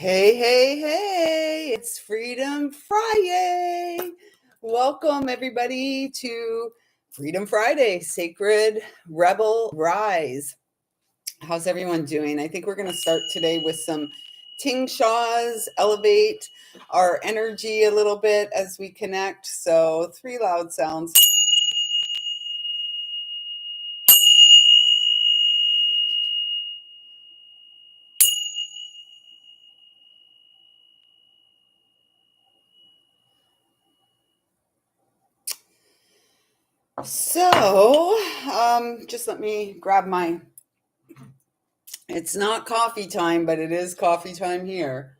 Hey, hey, hey, it's Freedom FriYAY. Welcome, everybody, to Freedom Friday, Sacred Rebel Rise. How's everyone doing? I think we're going to start today with some ting shaws, elevate our energy a little bit as we connect. So, 3 loud sounds. So, just let me grab my. It's not coffee time, but it is coffee time here.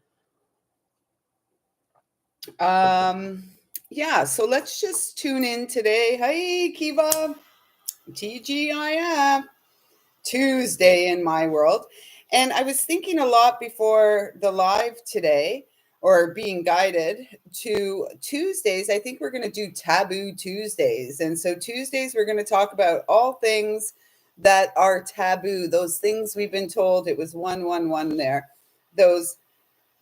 Yeah, so let's just tune in today. Hey, Kiva, TGIF, Tuesday in my world. And I was thinking a lot before the live today, or being guided to Tuesdays. I think we're going to do Taboo Tuesdays. And so Tuesdays, we're going to talk about all things that are taboo, those things we've been told. It was 111 there. Those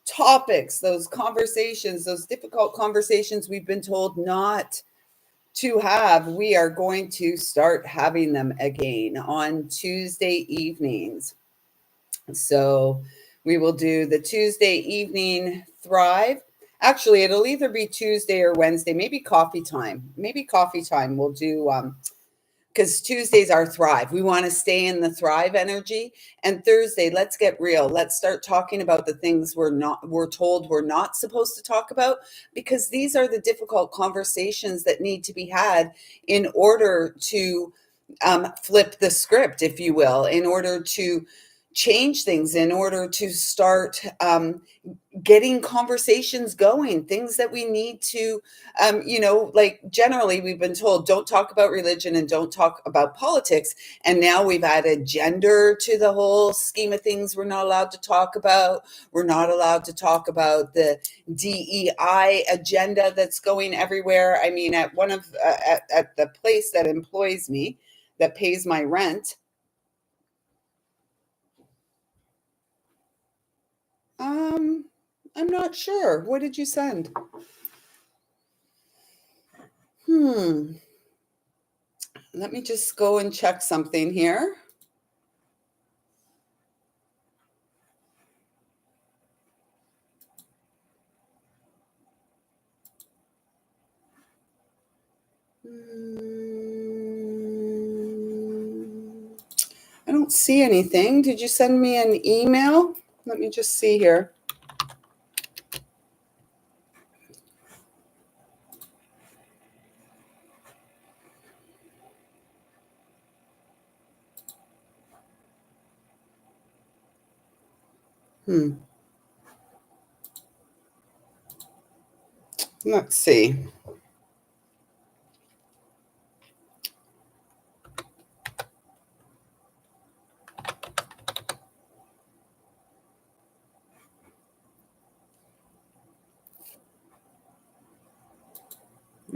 topics, those conversations, those difficult conversations we've been told not to have, we are going to start having them again on Tuesday evenings. So we will do the Tuesday evening Thrive. Actually, it'll either be Tuesday or Wednesday, maybe coffee time. Maybe coffee time we'll do because Tuesdays are Thrive. We want to stay in the Thrive energy. And Thursday, let's get real. Let's start talking about the things we're told we're not supposed to talk about, because these are the difficult conversations that need to be had in order to flip the script, if you will, in order to change things, in order to start getting conversations going, things that we need to, like generally we've been told, don't talk about religion and don't talk about politics. And now we've added gender to the whole scheme of things. We're not allowed to talk about. We're not allowed to talk about the DEI agenda that's going everywhere. I mean, at one of, at the place that employs me, that pays my rent, I'm not sure. What did you send? Let me just go and check something here. I don't see anything. Did you send me an email? Let me just see here. Let's see.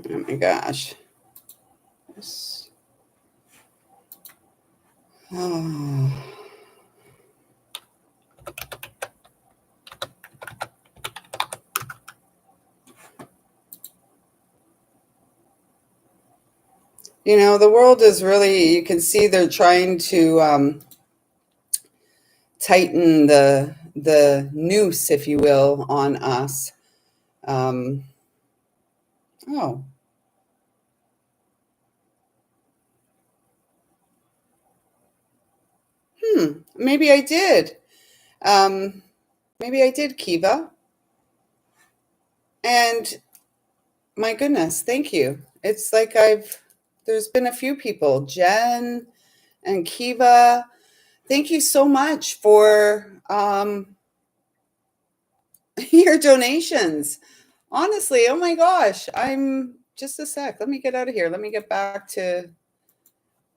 Oh my gosh. Oh. You know, the world is really, you can see they're trying to tighten the noose, if you will, on us. Oh, maybe I did. Maybe I did, Kiva. And my goodness, thank you. It's like there's been a few people, Jen and Kiva. Thank you so much for your donations. Honestly, oh my gosh, I'm just a sec. Let me get out of here. Let me get back to.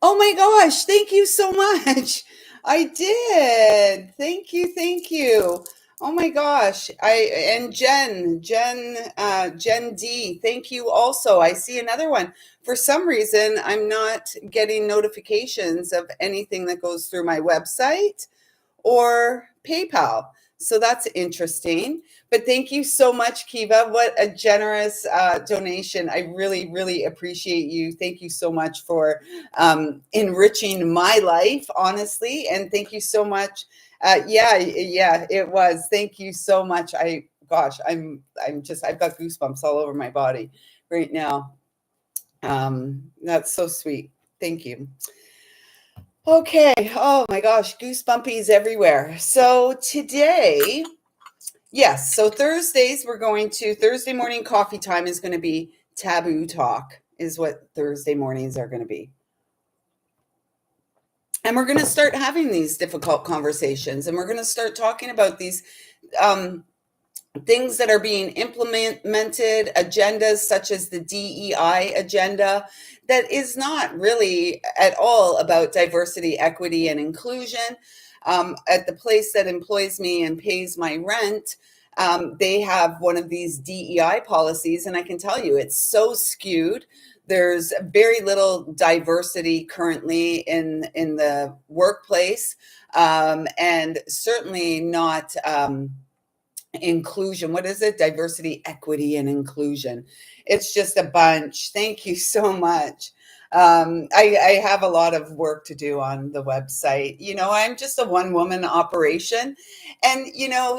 Oh my gosh, thank you so much. I did. Thank you, thank you. Oh my gosh. And Jen D, thank you also. I see another one. For some reason, I'm not getting notifications of anything that goes through my website or PayPal. So that's interesting. But thank you so much, Kiva. What a generous donation. I really, really appreciate you. Thank you so much for enriching my life, honestly. And thank you so much. Yeah, it was. Thank you so much. I've got goosebumps all over my body right now. That's so sweet. Thank you. Okay. Oh my gosh, goosebumpies everywhere. So today, yes, so Thursdays Thursday morning coffee time is going to be taboo talk, is what Thursday mornings are going to be. And we're going to start having these difficult conversations, and we're going to start talking about these things that are being implemented, agendas such as the DEI agenda, that is not really at all about diversity, equity, and inclusion. At the place that employs me and pays my rent, they have one of these DEI policies, and I can tell you it's so skewed. There's very little diversity currently in the workplace, and certainly not inclusion. What is it? Diversity, equity, and inclusion. It's just a bunch. Thank you so much. I have a lot of work to do on the website. I'm just a one woman operation. And,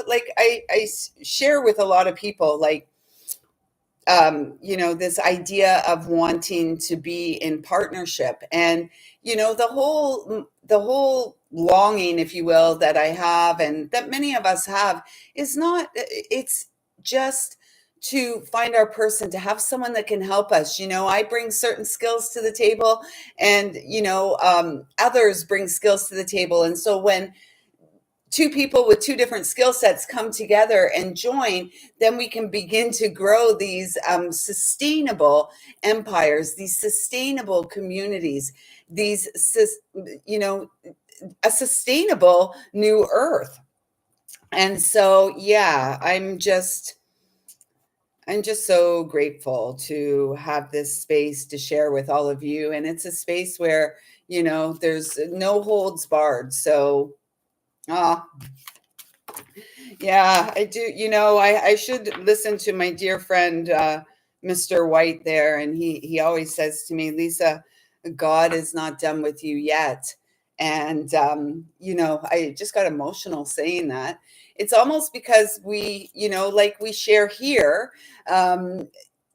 like I share with a lot of people, like, this idea of wanting to be in partnership, and the whole longing, if you will, that I have and that many of us have is not. It's just to find our person, to have someone that can help us. I bring certain skills to the table, and others bring skills to the table, and so when two people with two different skill sets come together and join, then we can begin to grow these sustainable empires, these sustainable communities, a sustainable new earth. And so, yeah, I'm just so grateful to have this space to share with all of you. And it's a space where, there's no holds barred. So, yeah, I do. I should listen to my dear friend, Mr. White there. And he always says to me, Lisa, God is not done with you yet. And, I just got emotional saying that. It's almost because we, like we share here,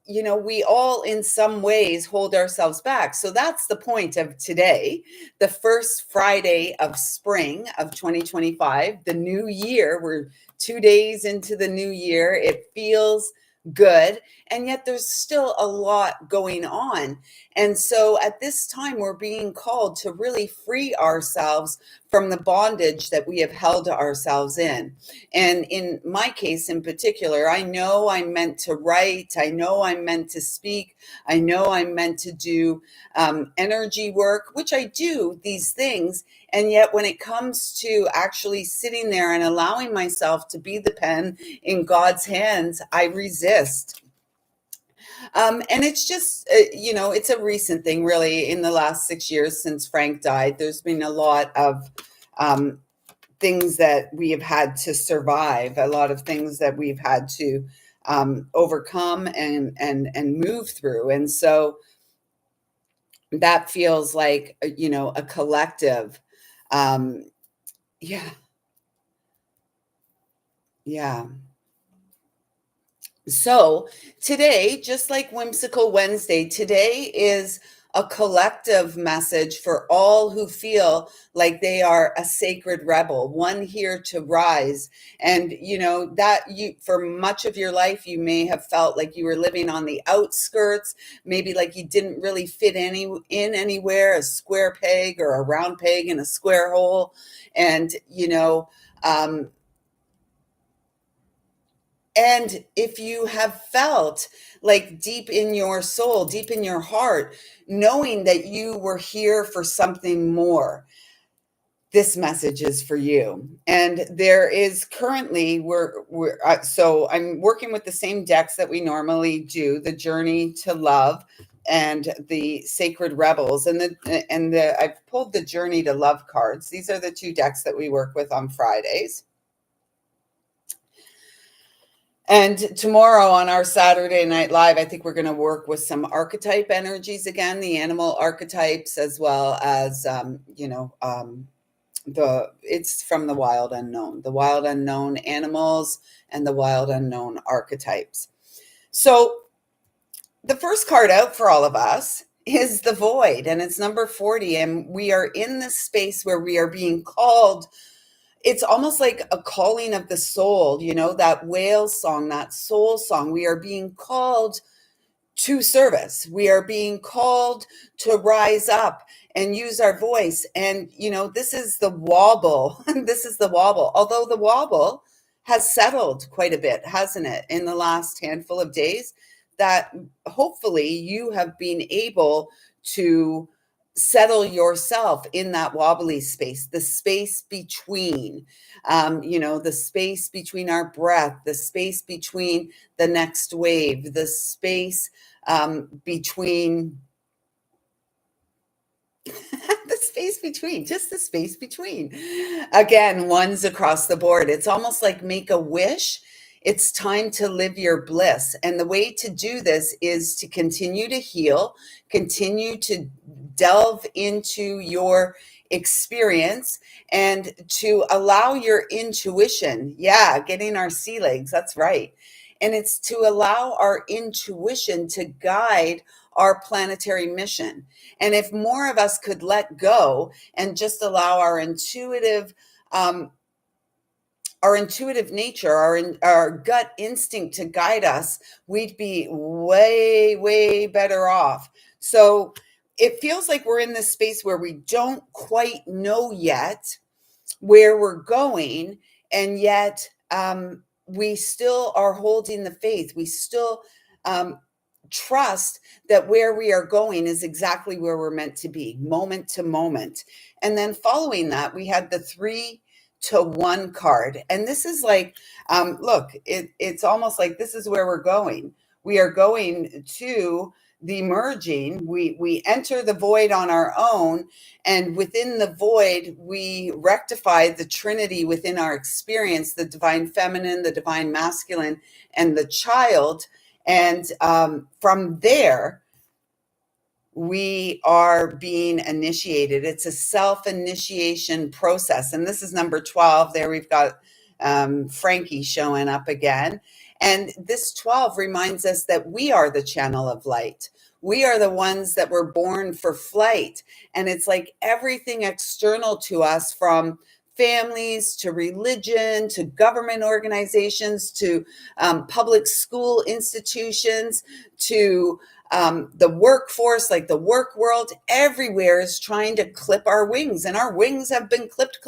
we all in some ways hold ourselves back. So that's the point of today, the first Friday of spring of 2025, the new year. We're 2 days into the new year. It feels good, and yet there's still a lot going on. And so at this time, we're being called to really free ourselves from the bondage that we have held ourselves in. And in my case in particular, I know I'm meant to write. I know I'm meant to speak. I know I'm meant to do energy work, which I do these things. And yet when it comes to actually sitting there and allowing myself to be the pen in God's hands, I resist. And it's just, it's a recent thing, really. In the last 6 years since Frank died, there's been a lot of things that we have had to survive, a lot of things that we've had to overcome and move through. And so that feels like, a collective. Yeah. Yeah. So today, just like Whimsical Wednesday, today is a collective message for all who feel like they are a sacred rebel, one here to rise. And that for much of your life, you may have felt like you were living on the outskirts, maybe like you didn't really fit in anywhere, a square peg or a round peg in a square hole. And and if you have felt like deep in your soul, deep in your heart, knowing that you were here for something more, this message is for you. And there is currently, so I'm working with the same decks that we normally do, the Journey to Love and the Sacred Rebels. And I've pulled the Journey to Love cards. These are the two decks that we work with on Fridays. And tomorrow on our Saturday Night Live, I think we're going to work with some archetype energies again, the animal archetypes, as well as, it's from the wild unknown animals and the wild unknown archetypes. So the first card out for all of us is the void, and it's number 40. And we are in this space where we are being called. It's almost like a calling of the soul, that whale song, that soul song. We are being called to service. We are being called to rise up and use our voice. And, this is the wobble. This is the wobble. Although the wobble has settled quite a bit, hasn't it, in the last handful of days, that hopefully you have been able to settle yourself in that wobbly space, the space between, the space between our breath, the space between the next wave, the space between the space between, just the space between. Again, ones across the board. It's almost like make a wish. It's time to live your bliss. And the way to do this is to continue to heal, continue to delve into your experience, and to allow your intuition. Yeah, getting our sea legs. That's right. And it's to allow our intuition to guide our planetary mission. And if more of us could let go and just allow our intuitive nature, our gut instinct to guide us, we'd be way, way better off. So it feels like we're in this space where we don't quite know yet where we're going, and yet we still are holding the faith. We still trust that where we are going is exactly where we're meant to be, moment to moment. And then following that, we had the 3-to-1 card. And this is like, look, it's almost like this is where we're going. We are going to the merging. We enter the void on our own, and within the void, we rectify the trinity within our experience, the divine feminine, the divine masculine, and the child. And from there, we are being initiated. It's a self-initiation process. And this is number 12. There we've got Frankie showing up again. And this 12 reminds us that we are the channel of light. We are the ones that were born for flight. And it's like everything external to us, from families to religion to government organizations to public school institutions to the workforce, like the work world, everywhere is trying to clip our wings. And our wings have been clipped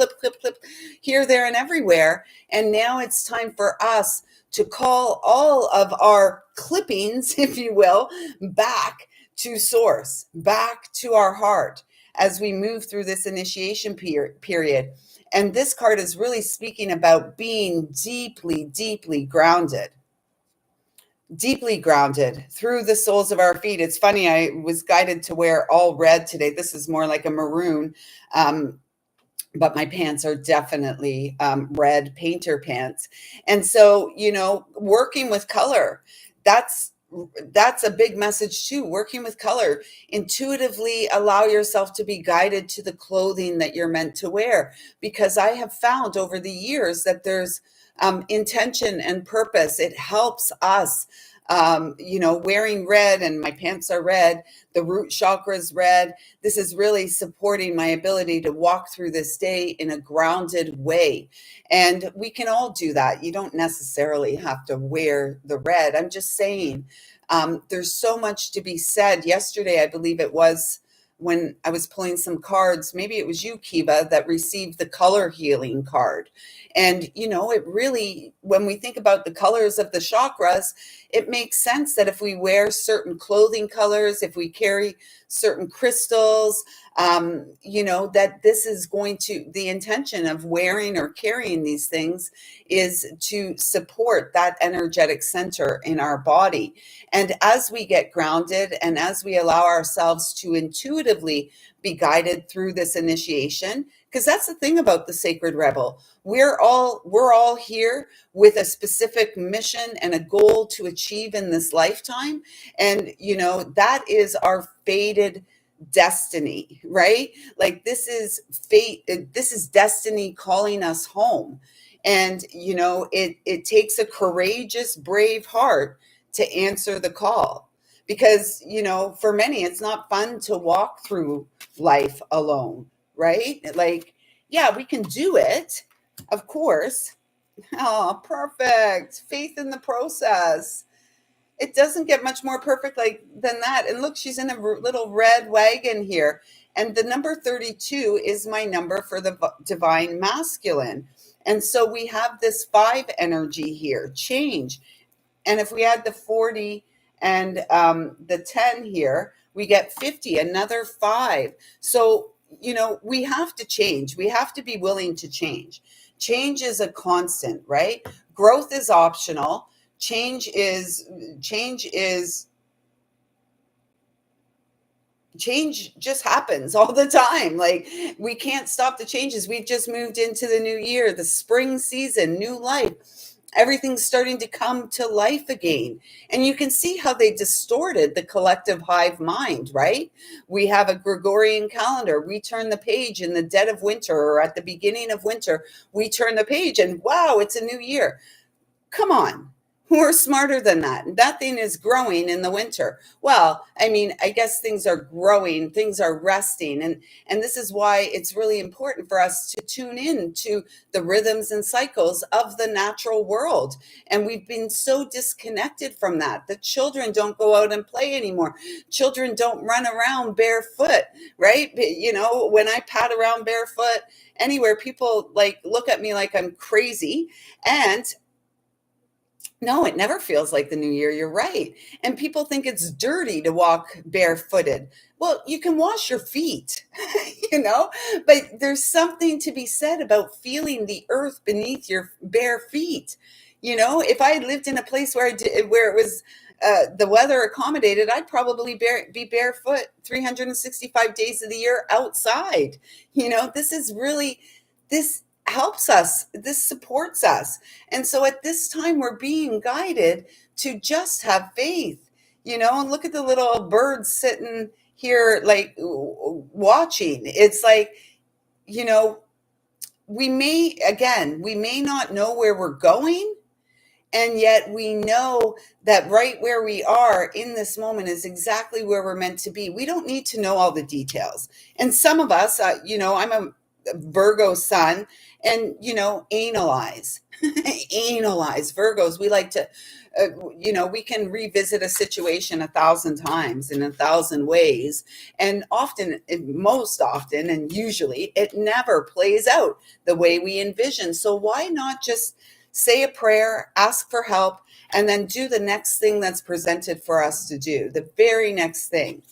here, there, and everywhere. And now it's time for us to call all of our clippings, if you will, back to source, back to our heart as we move through this initiation period. And this card is really speaking about being deeply, deeply grounded. Deeply grounded through the soles of our feet. It's funny, I was guided to wear all red today. This is more like a maroon, but my pants are definitely red painter pants. And so, working with color, that's a big message too. Working with color, intuitively allow yourself to be guided to the clothing that you're meant to wear, because I have found over the years that there's intention and purpose. It helps us, wearing red, and my pants are red, the root chakra is red. This is really supporting my ability to walk through this day in a grounded way. And we can all do that. You don't necessarily have to wear the red. I'm just saying, there's so much to be said. Yesterday, I believe it was, when I was pulling some cards, maybe it was you, Kiva, that received the color healing card. And, it really, when we think about the colors of the chakras, it makes sense that if we wear certain clothing colors, if we carry certain crystals, that this is going to, the intention of wearing or carrying these things is to support that energetic center in our body. And as we get grounded and as we allow ourselves to intuitively be guided through this initiation, Because that's the thing about the sacred rebel. We're all here with a specific mission and a goal to achieve in this lifetime. And that is our fated destiny, right? Like, this is fate, this is destiny calling us home. And it takes a courageous, brave heart to answer the call. Because for many, it's not fun to walk through life alone, right? Like, yeah, we can do it, of course. Oh, perfect. Faith in the process. It doesn't get much more perfect like than that. And look, she's in a little red wagon here. And the number 32 is my number for the divine masculine. And so we have this 5 energy here, change. And if we add the 40 and the 10 here, we get 50, another 5. So, we have to change. We have to be willing to change. Change is a constant, right? Growth is optional. Change just happens all the time. Like, we can't stop the changes. We've just moved into the new year, the spring season, new life. Everything's starting to come to life again. And you can see how they distorted the collective hive mind, right? We have a Gregorian calendar. We turn the page in the dead of winter or at the beginning of winter. We turn the page and wow, it's a new year. Come on. We're smarter than that. That thing is growing in the winter. Well, I mean, I guess things are growing, things are resting. And this is why it's really important for us to tune in to the rhythms and cycles of the natural world. And we've been so disconnected from that. The children don't go out and play anymore. Children don't run around barefoot, right? When I pat around barefoot anywhere, people like look at me like I'm crazy. And no, it never feels like the new year. You're right. And people think it's dirty to walk barefooted. Well, you can wash your feet, but there's something to be said about feeling the earth beneath your bare feet. If I had lived in a place where where it was the weather accommodated, I'd probably be barefoot 365 days of the year outside. This is really, this helps us, this supports us. And so at this time, we're being guided to just have faith, and look at the little birds sitting here, like watching. It's like, we may not know where we're going. And yet we know that right where we are in this moment is exactly where we're meant to be. We don't need to know all the details. And some of us, I'm a Virgo sun, and analyze. Analyze. Virgos, we like to we can revisit a situation 1,000 times in 1,000 ways, and most often and usually it never plays out the way we envision. So why not just say a prayer, ask for help, and then do the next thing that's presented for us to do, the very next thing.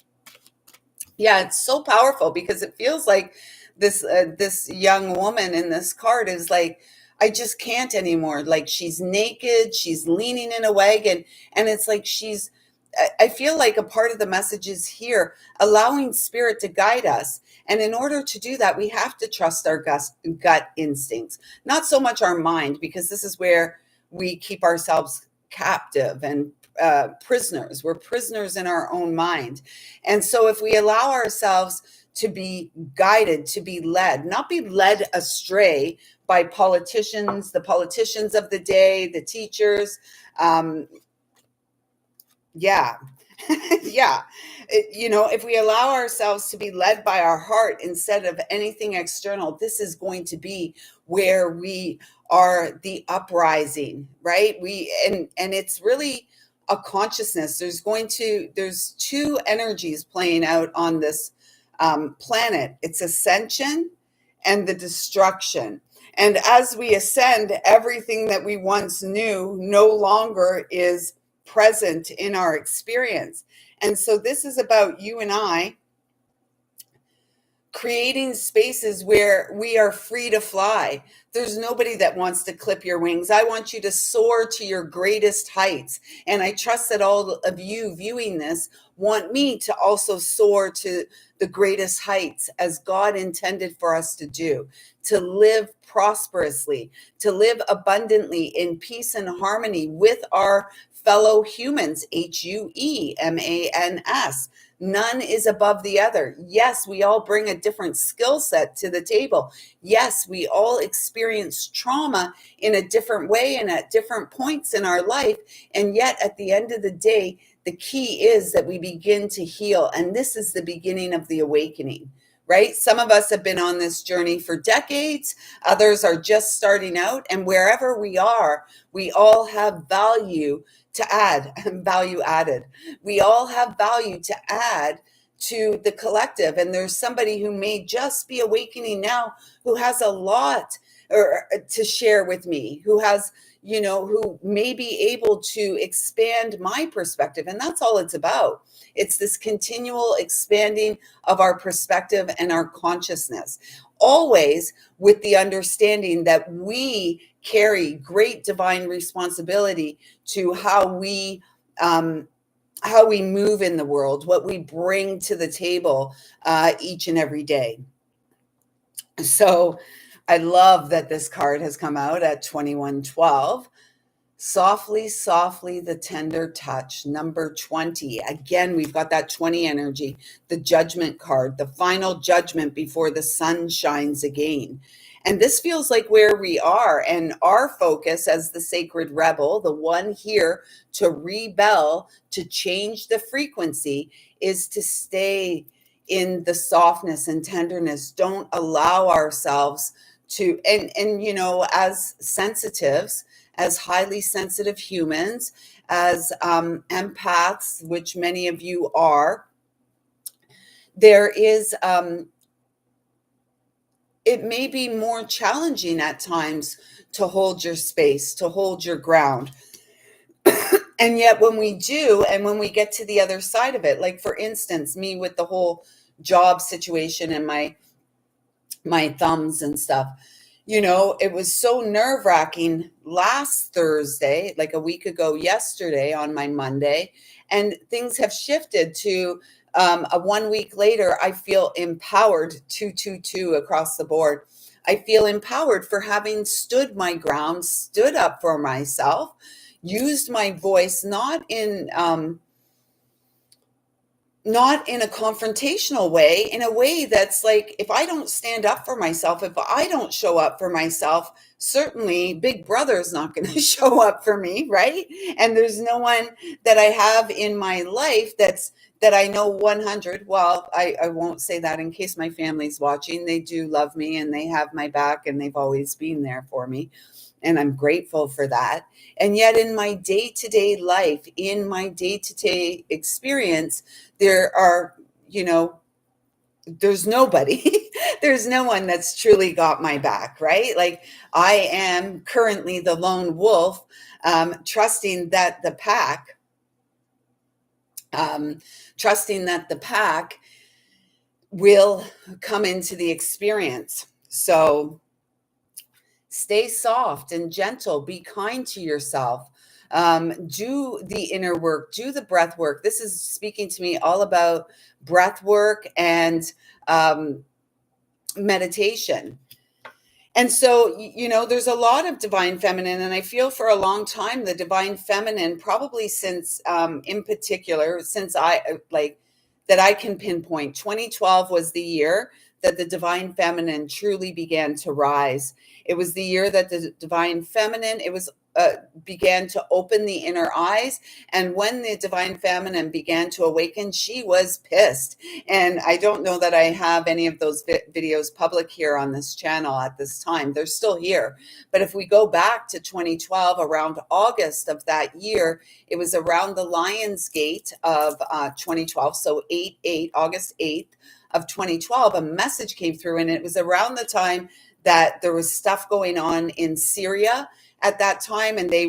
Yeah, it's so powerful because it feels like this young woman in this card is like, I just can't anymore. Like, she's naked, she's leaning in a wagon, and it's like I feel like a part of the message is here, allowing spirit to guide us. And in order to do that, we have to trust our gut instincts, not so much our mind, because this is where we keep ourselves captive and prisoners. We're prisoners in our own mind. And so if we allow ourselves to be guided, to be led, not be led astray by politicians, the politicians of the day, the teachers. Yeah. Yeah. If we allow ourselves to be led by our heart instead of anything external, this is going to be where we are the uprising, right? And it's really a consciousness. There's 2 energies playing out on this planet. It's ascension and the destruction. And as we ascend, everything that we once knew no longer is present in our experience. And so this is about you and I creating spaces where we are free to fly. There's nobody that wants to clip your wings. I want you to soar to your greatest heights. And I trust that all of you viewing this want me to also soar to the greatest heights as God intended for us to do, to live prosperously, to live abundantly in peace and harmony with our fellow humans, HUEMANS. None is above the other. Yes, we all bring a different skill set to the table. Yes, we all experience trauma in a different way and at different points in our life. And yet, at the end of the day, the key is that we begin to heal. And this is the beginning of the awakening, right? Some of us have been on this journey for decades. Others are just starting out. And wherever we are, we all have value to add, value added. We all have value to add to the collective. And there's somebody who may just be awakening now who has a lot to share with me, who has, who may be able to expand my perspective. And that's all it's about. It's this continual expanding of our perspective and our consciousness, always with the understanding that we carry great divine responsibility to how we move in the world, what we bring to the table each and every day. So I love that this card has come out at 2112. Softly, softly, the tender touch, number 20. Again, we've got that 20 energy, the judgment card, the final judgment before the sun shines again. And this feels like where we are, and our focus as the sacred rebel, the one here to rebel, to change the frequency, is to stay in the softness and tenderness. Don't allow ourselves to, and as sensitives, as highly sensitive humans, as empaths, which many of you are, there is, it may be more challenging at times to hold your space, to hold your ground. And yet when we do, and when we get to the other side of it, like for instance, me with the whole job situation and my thumbs and stuff, it was so nerve-wracking last Thursday, like a week ago yesterday on my Monday, and things have shifted to a 1 week later. I feel empowered, 222 across the board. I feel empowered for having stood my ground, stood up for myself, used my voice, not in a confrontational way, in a way that's like, if I don't stand up for myself, if I don't show up for myself, certainly Big Brother's not going to show up for me, right? And there's no one that I have in my life that I know 100. Well, I won't say that in case my family's watching. They do love me and they have my back and they've always been there for me. And I'm grateful for that. And yet in my day-to-day life, in my day-to-day experience, there are, there's nobody, there's no one that's truly got my back, right? Like I am currently the lone wolf, trusting that the pack will come into the experience. So stay soft and gentle, be kind to yourself. Do the inner work, do the breath work. This is speaking to me all about breath work and meditation. And so, there's a lot of divine feminine, and I feel for a long time, the divine feminine, probably since, in particular, since that I can pinpoint, 2012 was the year that the divine feminine truly began to rise. It was the year that the divine feminine, began to open the inner eyes. And when the divine feminine began to awaken, she was pissed. And I don't know that I have any of those videos public here on this channel at this time. They're still here. But if we go back to 2012, around August of that year, it was around the Lion's Gate of 2012. So August 8th of 2012, a message came through, and it was around the time that there was stuff going on in Syria at that time, and they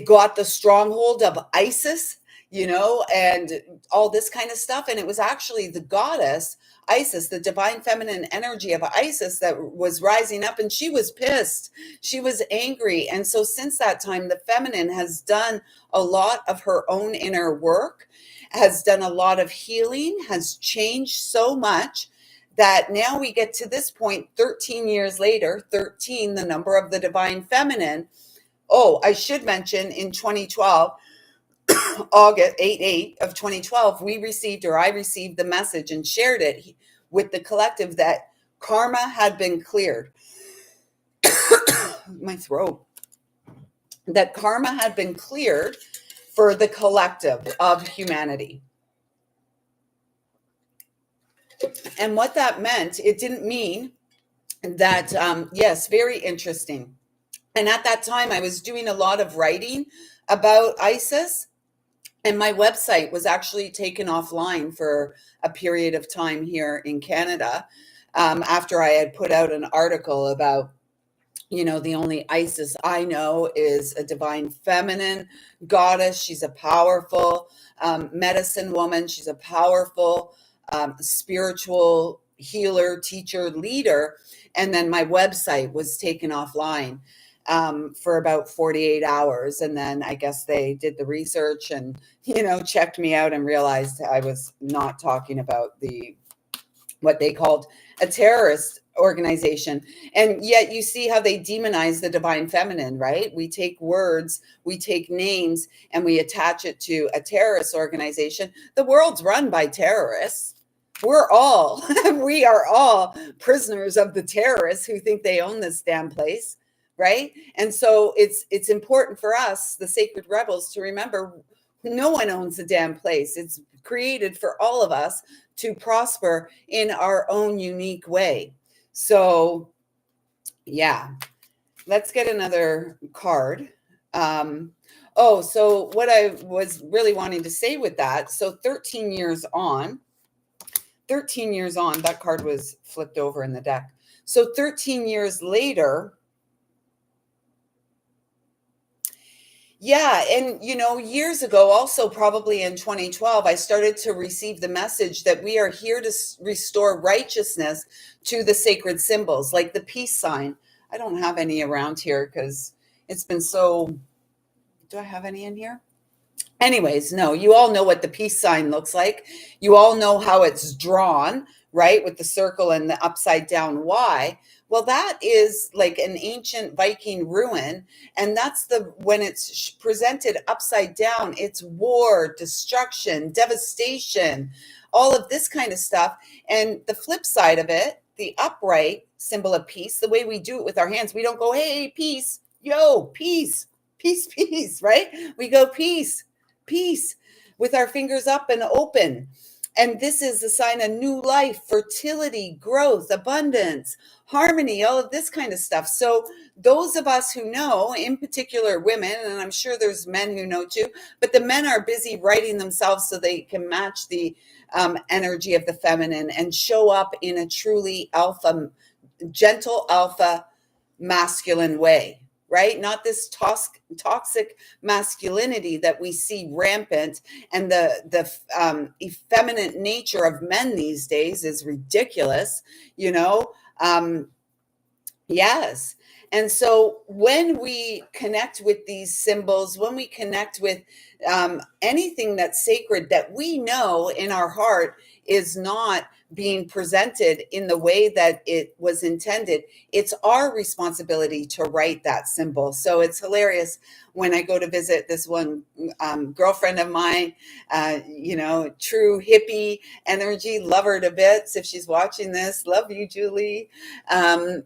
got the stronghold of ISIS, and all this kind of stuff. And it was actually the goddess Isis, the divine feminine energy of Isis, that was rising up, and she was pissed. She was angry. And so since that time, the feminine has done a lot of her own inner work, has done a lot of healing, has changed so much that now we get to this point 13 years later, 13, the number of the divine feminine. Oh, I should mention in 2012, August 8 of 2012, I received the message and shared it with the collective that karma had been cleared. My throat. That karma had been cleared for the collective of humanity. And what that meant, it didn't mean that, yes, very interesting. And at that time, I was doing a lot of writing about Isis, and my website was actually taken offline for a period of time here in Canada, after I had put out an article about, the only Isis I know is a divine feminine goddess. She's a powerful medicine woman. She's a powerful spiritual healer, teacher, leader. And then my website was taken offline for about 48 hours. And then I guess they did the research and, checked me out and realized I was not talking about what they called a terrorist organization. And yet you see how they demonize the divine feminine, right? We take words, we take names, and we attach it to a terrorist organization. The world's run by terrorists. We are all prisoners of the terrorists who think they own this damn place, right? And so it's important for us, the sacred rebels, to remember no one owns the damn place. It's created for all of us to prosper in our own unique way. So, yeah, let's get another card. So what I was really wanting to say with that, so 13 years on, that card was flipped over in the deck. So 13 years later, yeah, and years ago, also probably in 2012, I started to receive the message that we are here to restore righteousness to the sacred symbols, like the peace sign. I don't have any around here because it's been so. Do I have any in here? Anyways, no, you all know what the peace sign looks like. You all know how it's drawn, right? With the circle and the upside down Y. Well, that is like an ancient Viking ruin. And that's when it's presented upside down, it's war, destruction, devastation, all of this kind of stuff. And the flip side of it, the upright symbol of peace, the way we do it with our hands, we don't go, hey, peace, yo, peace, peace, peace, right? We go peace, peace, with our fingers up and open. And this is a sign of new life, fertility, growth, abundance, harmony, all of this kind of stuff. So those of us who know, in particular women, and I'm sure there's men who know too, but the men are busy writing themselves so they can match the energy of the feminine and show up in a truly gentle alpha masculine way. Right? Not this toxic masculinity that we see rampant, and the effeminate nature of men these days is ridiculous, yes. And so when we connect with these symbols, when we connect with anything that's sacred that we know in our heart is not being presented in the way that it was intended, it's our responsibility to write that symbol. So it's hilarious when I go to visit this one girlfriend of mine, true hippie energy, love her to bits. If she's watching this, love you, Julie. And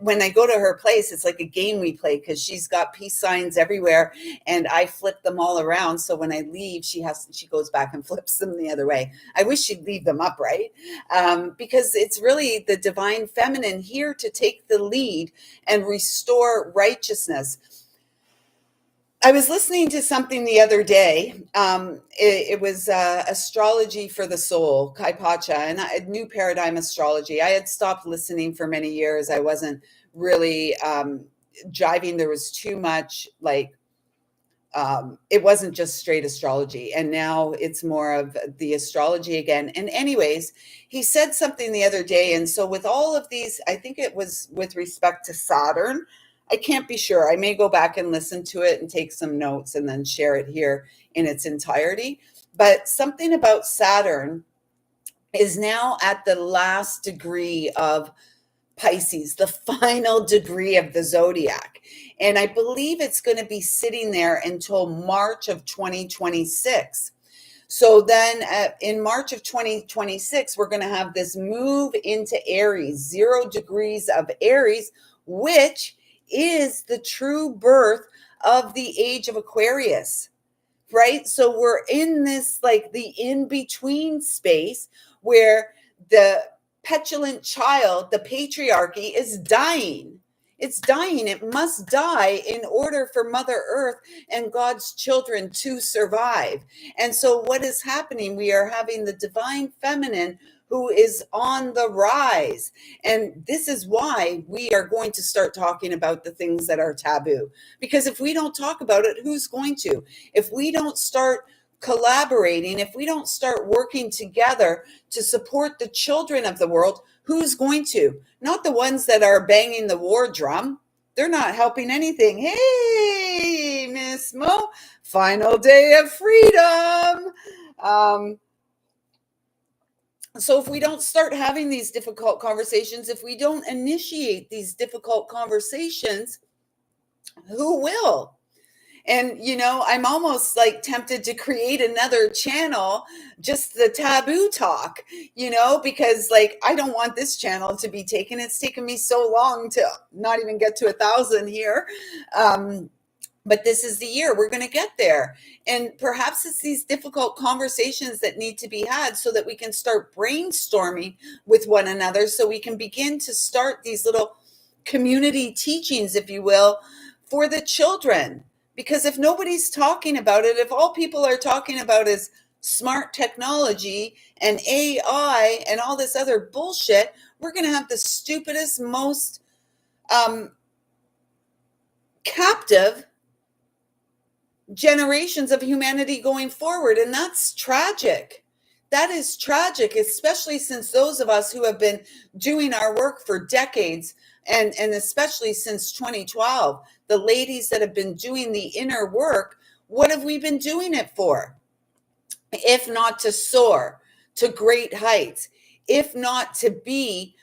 when I go to her place, it's like a game we play because she's got peace signs everywhere and I flip them all around. So when I leave, she goes back and flips them the other way. I wish she'd leave them upright because it's really the divine feminine here to take the lead and restore righteousness. I was listening to something the other day. It was astrology for the soul, Kaipacha, and new paradigm astrology. I had stopped listening for many years. I wasn't really jiving. There was too much it wasn't just straight astrology, and now it's more of the astrology again. And anyways, he said something the other day, and so with all of these, I think it was with respect to Saturn. I can't be sure. I may go back and listen to it and take some notes and then share it here in its entirety. But something about Saturn is now at the last degree of Pisces, the final degree of the zodiac. And I believe it's going to be sitting there until March of 2026. So then in March of 2026, we're going to have this move into Aries, 0 degrees of Aries, which is the true birth of the age of Aquarius, right? So we're in this, like, the in-between space where the petulant child, the patriarchy, is dying. It's dying. It must die in order for Mother Earth and God's children to survive. And so what is happening? We are having the divine feminine who is on the rise. And this is why we are going to start talking about the things that are taboo. Because if we don't talk about it, who's going to? If we don't start collaborating, if we don't start working together to support the children of the world, who's going to? Not the ones that are banging the war drum. They're not helping anything. Hey, Miss Mo, final day of freedom. So if we don't start having these difficult conversations, if we don't initiate these difficult conversations, who will? And, I'm almost like tempted to create another channel, just the taboo talk, because like, I don't want this channel to be taken. It's taken me so long to not even get to 1,000 here. But this is the year we're going to get there. And perhaps it's these difficult conversations that need to be had so that we can start brainstorming with one another, so we can begin to start these little community teachings, if you will, for the children. Because if nobody's talking about it, if all people are talking about is smart technology and AI and all this other bullshit, we're going to have the stupidest, most captive generations of humanity going forward. And that's tragic. That is tragic, especially since those of us who have been doing our work for decades, and especially since 2012, the ladies that have been doing the inner work, what have we been doing it for? If not to soar to great heights, if not to be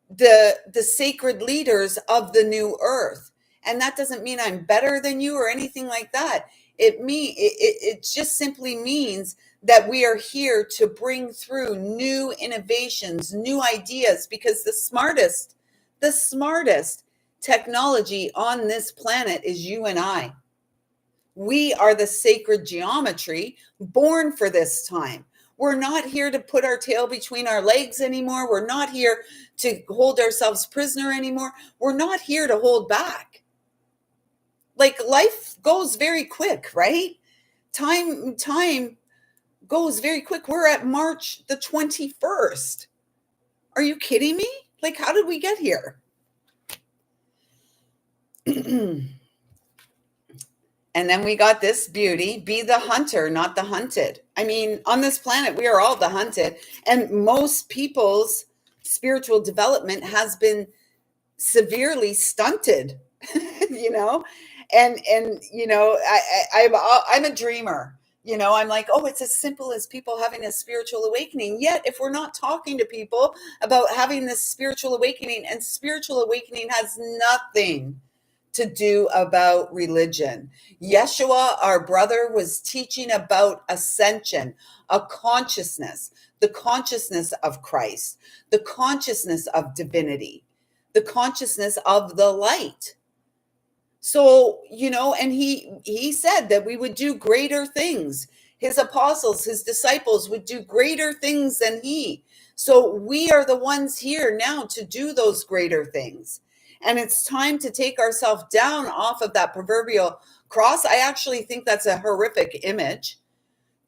the sacred leaders of the new earth. And that doesn't mean I'm better than you or anything like that. It just simply means that we are here to bring through new innovations, new ideas, because the smartest technology on this planet is you and I. We are the sacred geometry born for this time. We're not here to put our tail between our legs anymore. We're not here to hold ourselves prisoner anymore. We're not here to hold back. Like, life goes very quick, right? Time goes very quick. We're at March the 21st. Are you kidding me? Like, how did we get here? And then we got this beauty: be the hunter, not the hunted. I mean, on this planet, we are all the hunted, and most people's spiritual development has been severely stunted, and I'm a dreamer. I'm like, oh, it's as simple as people having a spiritual awakening. Yet, if we're not talking to people about having this spiritual awakening, and spiritual awakening has nothing to do about religion. Yeshua, our brother, was teaching about ascension, a consciousness, the consciousness of Christ, the consciousness of divinity, the consciousness of the light. So, and he said that we would do greater things. His apostles, his disciples would do greater things than he. So we are the ones here now to do those greater things. And it's time to take ourselves down off of that proverbial cross. I actually think that's a horrific image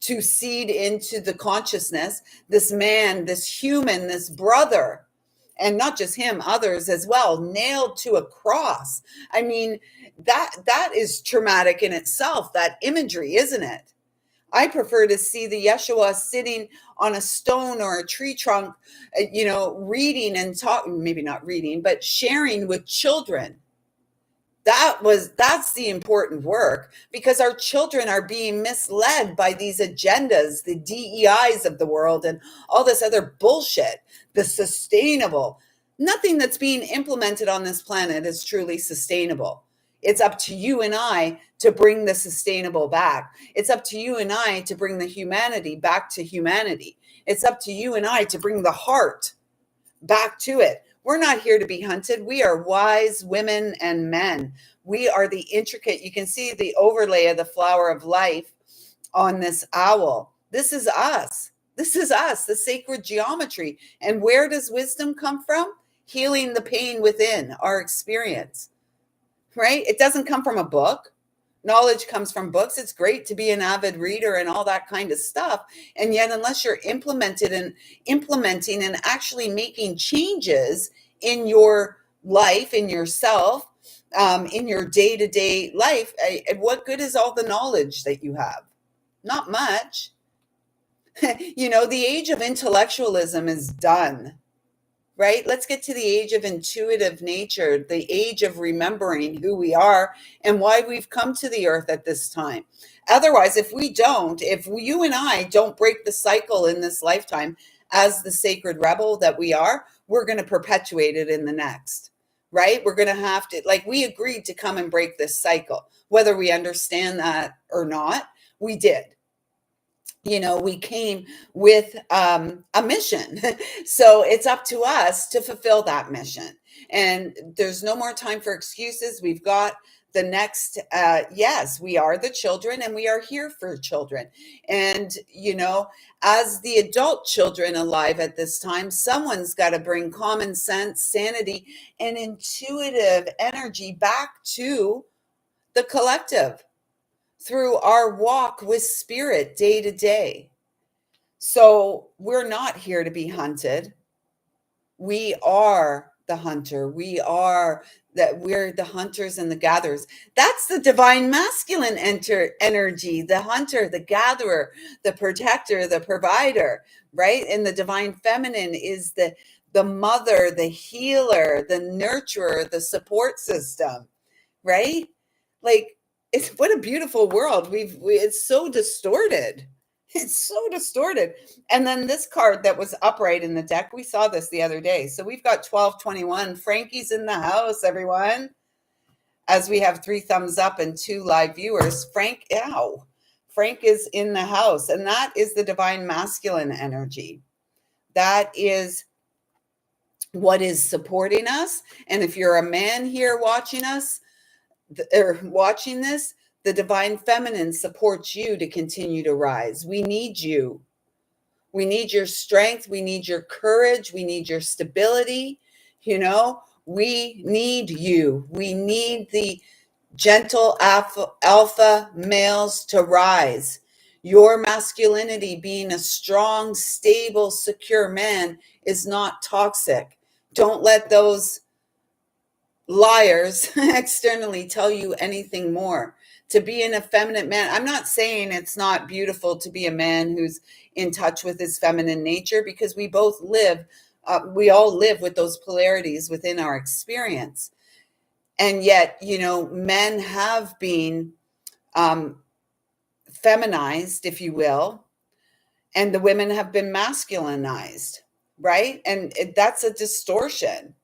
to seed into the consciousness, this man, this human, this brother. and not just him, others as well, nailed to a cross. I mean, that is traumatic in itself, that imagery, isn't it? I prefer to see the Yeshua sitting on a stone or a tree trunk, reading and talking, maybe not reading, but sharing with children. That's the important work, because our children are being misled by these agendas, the DEIs of the world and all this other bullshit, the sustainable. Nothing that's being implemented on this planet is truly sustainable. It's up to you and I to bring the sustainable back. It's up to you and I to bring the humanity back to humanity. It's up to you and I to bring the heart back to it. We're not here to be hunted. We are wise women and men. We are the intricate, you can see the overlay of the flower of life on this owl. This is us. This is us, the sacred geometry. And where does wisdom come from? Healing the pain within our experience, right? It doesn't come from a book. Knowledge comes from books. It's great to be an avid reader and all that kind of stuff. And yet, unless you're implementing and actually making changes in your life, in yourself, in your day-to-day life, what good is all the knowledge that you have? Not much. The age of intellectualism is done. Right? Let's get to the age of intuitive nature, the age of remembering who we are and why we've come to the earth at this time. Otherwise, if you and I don't break the cycle in this lifetime as the sacred rebel that we are, we're going to perpetuate it in the next, right? We're going to have to, we agreed to come and break this cycle, whether we understand that or not, we did. We came with a mission. So it's up to us to fulfill that mission. And there's no more time for excuses. We've got the next, yes, we are the children and we are here for children. And, as the adult children alive at this time, someone's got to bring common sense, sanity, and intuitive energy back to the collective through our walk with spirit day to day. So we're not here to be hunted. We are the hunter. We're the hunters and the gatherers. That's the divine masculine energy, the hunter, the gatherer, the protector, the provider, right? And the divine feminine is the mother, the healer, the nurturer, the support system, right? What a beautiful world. It's so distorted. It's so distorted. And then this card that was upright in the deck, we saw this the other day. So we've got 1221. Frankie's in the house, everyone. As we have 3 thumbs up and 2 live viewers. Frank is in the house. And that is the divine masculine energy. That is what is supporting us. And if you're a man here watching us, or watching this, the divine feminine supports you to continue to rise. We need you. We need your strength. We need your courage. We need your stability. We need you. We need the gentle alpha males to rise. Your masculinity, being a strong, stable, secure man, is not toxic. Don't let those liars externally tell you anything more. To be an effeminate man, I'm not saying it's not beautiful to be a man who's in touch with his feminine nature, because we both live, we all live with those polarities within our experience. And yet, men have been feminized, if you will, and the women have been masculinized, right? And that's a distortion.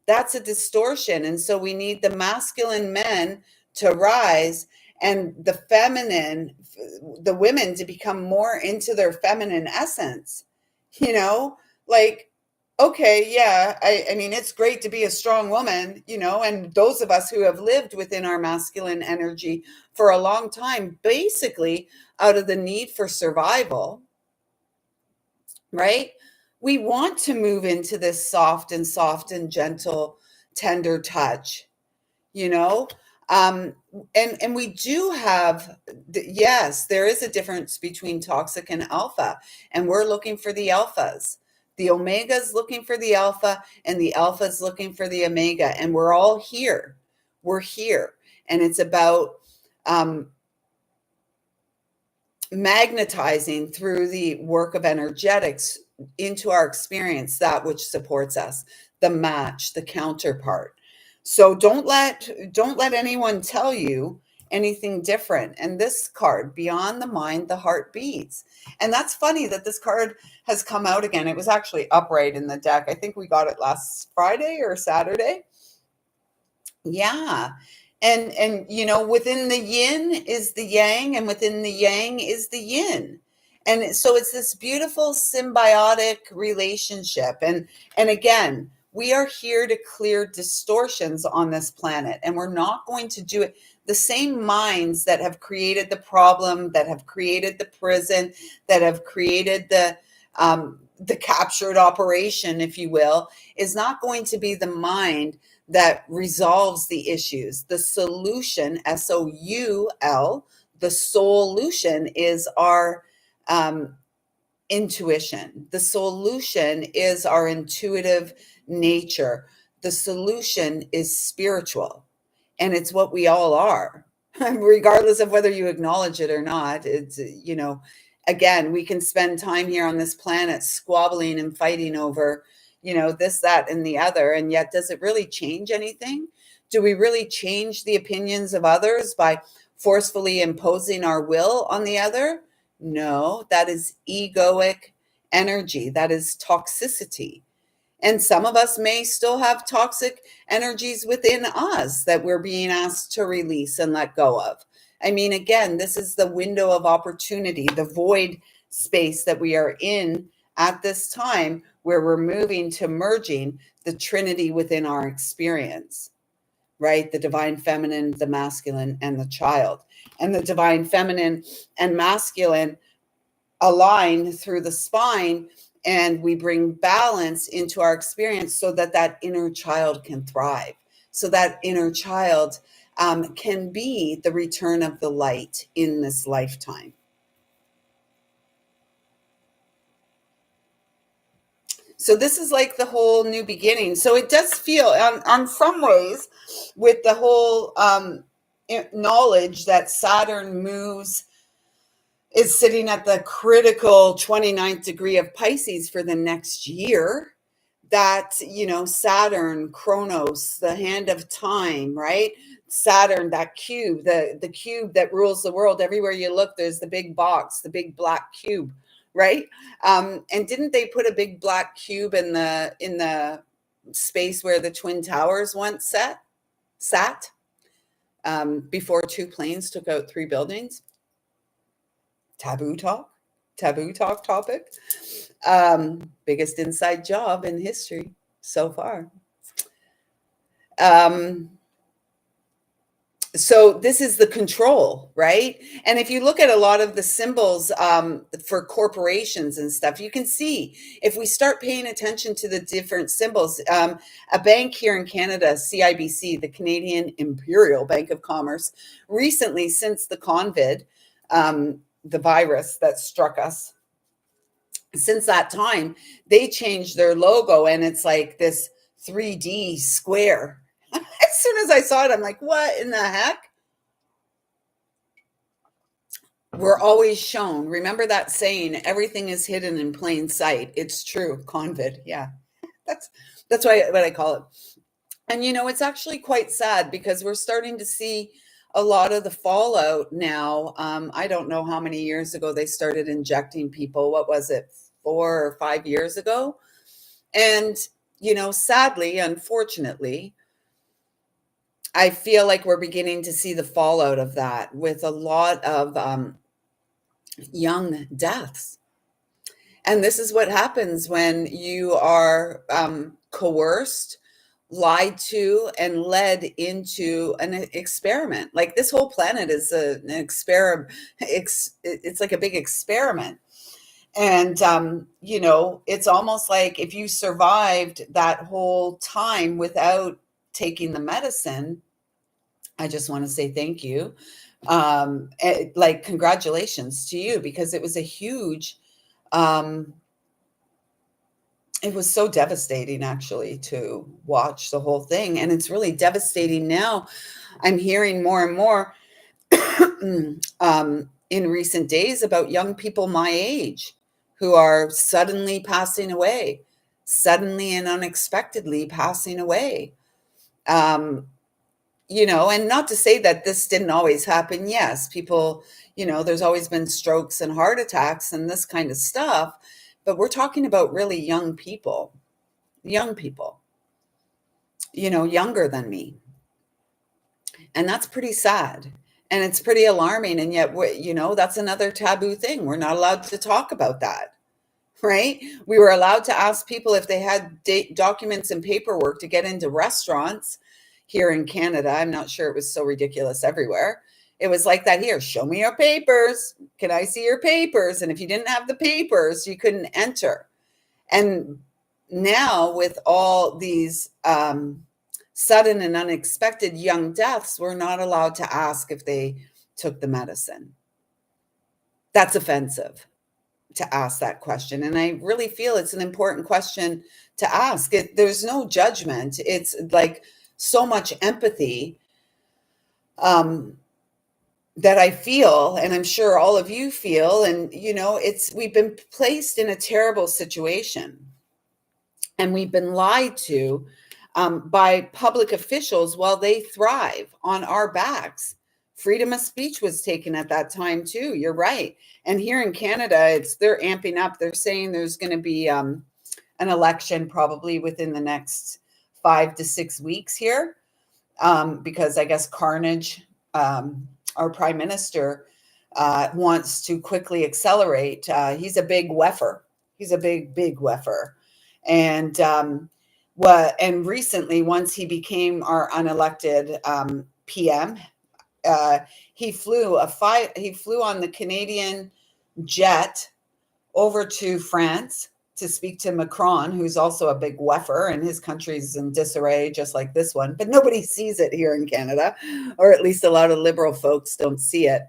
That's a distortion. And so we need the masculine men to rise and the feminine, the women, to become more into their feminine essence. Okay, yeah, I mean, it's great to be a strong woman, and those of us who have lived within our masculine energy for a long time, basically out of the need for survival, right? We want to move into this soft and gentle, tender touch, and we do have, yes, there is a difference between toxic and alpha, and we're looking for the alphas The omega is looking for the alpha, and the alpha is looking for the omega. And we're all here. We're here. And it's about magnetizing through the work of energetics into our experience that which supports us, the match, the counterpart. So don't let anyone tell you anything different. And this card, beyond the mind, the heart beats. And that's funny that this card has come out again. It was actually upright in the deck. I think we got it last Friday or Saturday. Yeah. And within the yin is the yang, and within the yang is the yin. And so it's this beautiful symbiotic relationship. And again, we are here to clear distortions on this planet, and we're not going to do it. The same minds that have created the problem, that have created the prison, that have created the captured operation, if you will, is not going to be the mind that resolves the issues. The solution, SOUL, the solution is our intuition. The solution is our intuitive nature. The solution is spiritual, and it's what we all are, regardless of whether you acknowledge it or not. It's, again, we can spend time here on this planet squabbling and fighting over this, that, and the other. And yet, does it really change anything? Do we really change the opinions of others by forcefully imposing our will on the other? No, that is egoic energy. That is toxicity. And some of us may still have toxic energies within us that we're being asked to release and let go of. I mean, again, this is the window of opportunity, the void space that we are in at this time, where we're moving to merging the Trinity within our experience, right? The divine feminine, the masculine, and the child. And the divine feminine and masculine align through the spine, and we bring balance into our experience so that that inner child can thrive, so that inner child can be the return of the light in this lifetime. So this is like the whole new beginning. So it does feel, on some ways, with the whole knowledge that Saturn is sitting at the critical 29th degree of Pisces for the next year, that, Saturn, Chronos, the hand of time, right? Saturn, that cube, the cube that rules the world. Everywhere you look, there's the big box, the big black cube, right? And didn't they put a big black cube in the space where the Twin Towers once sat before two planes took out three buildings? Taboo talk topic. Biggest inside job in history so far. So this is the control, right? And if you look at a lot of the symbols for corporations and stuff, you can see, if we start paying attention to the different symbols, a bank here in Canada, CIBC, the Canadian Imperial Bank of Commerce, recently, since the COVID, the virus that struck us, since that time, they changed their logo, and it's like this 3D square. As soon as I saw it, I'm like, what in the heck? We're always shown. Remember that saying, everything is hidden in plain sight. It's true. Convid. Yeah. That's what I call it. And, it's actually quite sad, because we're starting to see a lot of the fallout now. I don't know how many years ago they started injecting people. What was it, 4 or 5 years ago? And, sadly, unfortunately, I feel like we're beginning to see the fallout of that, with a lot of young deaths. And this is what happens when you are coerced, lied to, and led into an experiment. Like, this whole planet is an experiment. It's like a big experiment. And, it's almost like, if you survived that whole time without taking the medicine, I just want to say thank you. Like, congratulations to you, because it was a huge it was so devastating actually to watch the whole thing. And it's really devastating now. I'm hearing more and more in recent days about young people my age who are suddenly passing away, suddenly and unexpectedly passing away. Um, and not to say that this didn't always happen. Yes, people, there's always been strokes and heart attacks and this kind of stuff. But we're talking about really young people, younger than me. And that's pretty sad. And it's pretty alarming. And yet, that's another taboo thing. We're not allowed to talk about that, right? We were allowed to ask people if they had documents and paperwork to get into restaurants here in Canada. I'm not sure it was so ridiculous everywhere. It was like that here. Show me your papers. Can I see your papers? And if you didn't have the papers, you couldn't enter. And now with all these sudden and unexpected young deaths, we're not allowed to ask if they took the medicine. That's offensive to ask that question. And I really feel it's an important question to ask. There's no judgment. It's like so much empathy that I feel, and I'm sure all of you feel. And, we've been placed in a terrible situation. And we've been lied to by public officials while they thrive on our backs. Freedom of speech was taken at that time too. You're right. And here in Canada, they're amping up. They're saying there's going to be an election probably within the next 5 to 6 weeks here, because I guess Carnage, our prime minister, wants to quickly accelerate. He's a big weffer. He's a big weffer. And and recently, once he became our unelected PM, he flew on the Canadian jet over to France to speak to Macron, who's also a big weffer, and his country's in disarray, just like this one. But nobody sees it here in Canada, or at least a lot of liberal folks don't see it.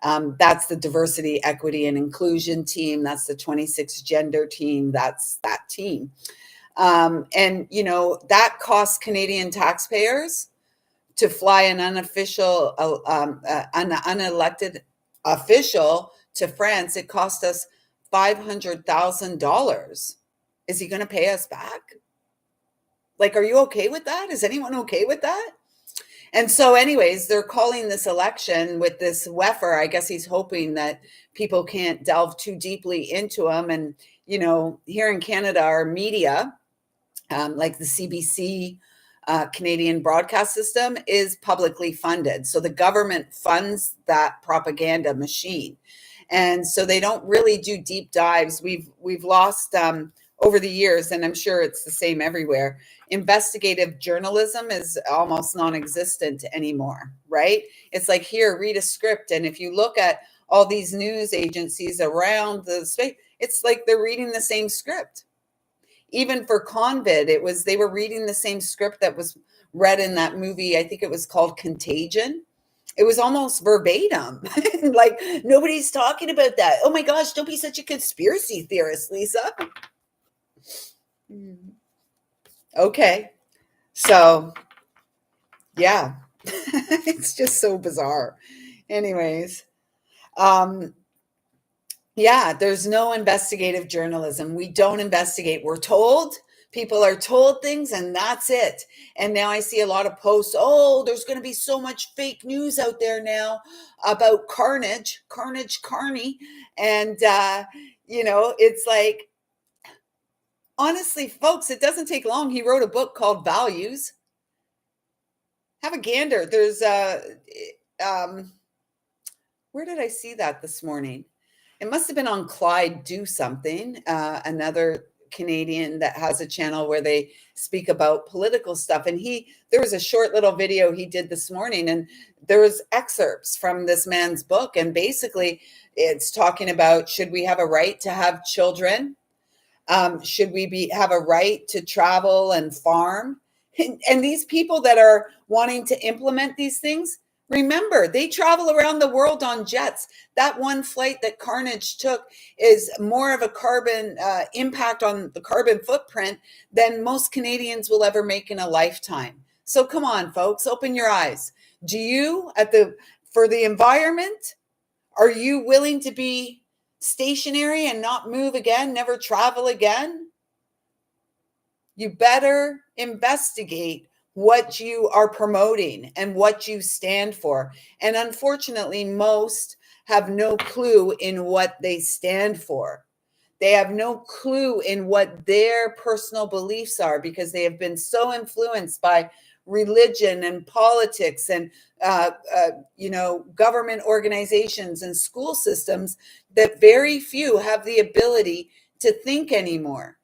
That's the diversity, equity, and inclusion team. That's the 26 gender team. That's that team. And, that costs Canadian taxpayers to fly an unofficial, an unelected official to France. It cost us $500,000. Is he going to pay us back? Like, are you okay with that? Is anyone okay with that? And so anyways, they're calling this election with this weffer. I guess he's hoping that people can't delve too deeply into him. And, here in Canada, our media, like the CBC, Canadian broadcast system, is publicly funded. So the government funds that propaganda machine. And so they don't really do deep dives. We've lost over the years, and I'm sure it's the same everywhere. Investigative journalism is almost non-existent anymore, right? It's like, here, read a script. And if you look at all these news agencies around the state, it's like they're reading the same script. Even for COVID, they were reading the same script that was read in that movie. I think it was called Contagion. It was almost verbatim. Like, nobody's talking about that. Oh my gosh, don't be such a conspiracy theorist, Lisa. Okay. So, yeah, it's just so bizarre. Anyways, yeah, there's no investigative journalism. We don't investigate. We're told. People are told things, and that's it. And now I see a lot of posts. Oh, there's going to be so much fake news out there now about Carney. And, it's like, honestly, folks, it doesn't take long. He wrote a book called Values. Have a gander. There's where did I see that this morning? It must have been on Clyde Do Something, another Canadian that has a channel where they speak about political stuff. And there was a short little video he did this morning, and there was excerpts from this man's book. And basically it's talking about, should we have a right to have children? Should we have a right to travel and farm? And these people that are wanting to implement these things, Remember, they travel around the world on jets. That one flight that Carnage took is more of a carbon impact on the carbon footprint than most Canadians will ever make in a lifetime. So come on, folks, open your eyes. Do you, for the environment, are you willing to be stationary and not move again, never travel again? You better investigate what you are promoting and what you stand for. And unfortunately, most have no clue in what they stand for. They have no clue in what their personal beliefs are because they have been so influenced by religion and politics and government organizations and school systems that very few have the ability to think anymore.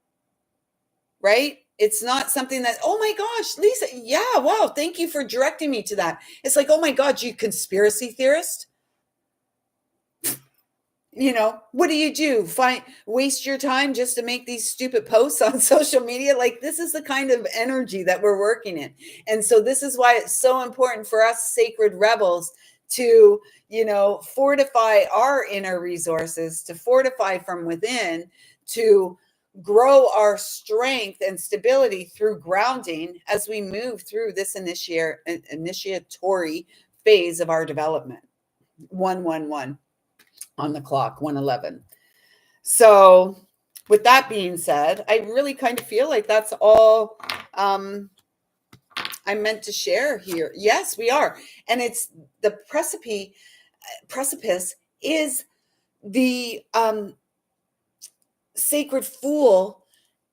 Right? It's not something that, oh my gosh, Lisa, yeah, wow, thank you for directing me to that. It's like, oh my God, you conspiracy theorist. What do? Waste your time just to make these stupid posts on social media? Like, this is the kind of energy that we're working in. And so this is why it's so important for us sacred rebels to, fortify our inner resources, to fortify from within, to grow our strength and stability through grounding as we move through this initiatory phase of our development. 111 on the clock, 111. So with that being said, I really kind of feel like that's all I meant to share here. Yes, we are. And it's the precipice is the sacred fool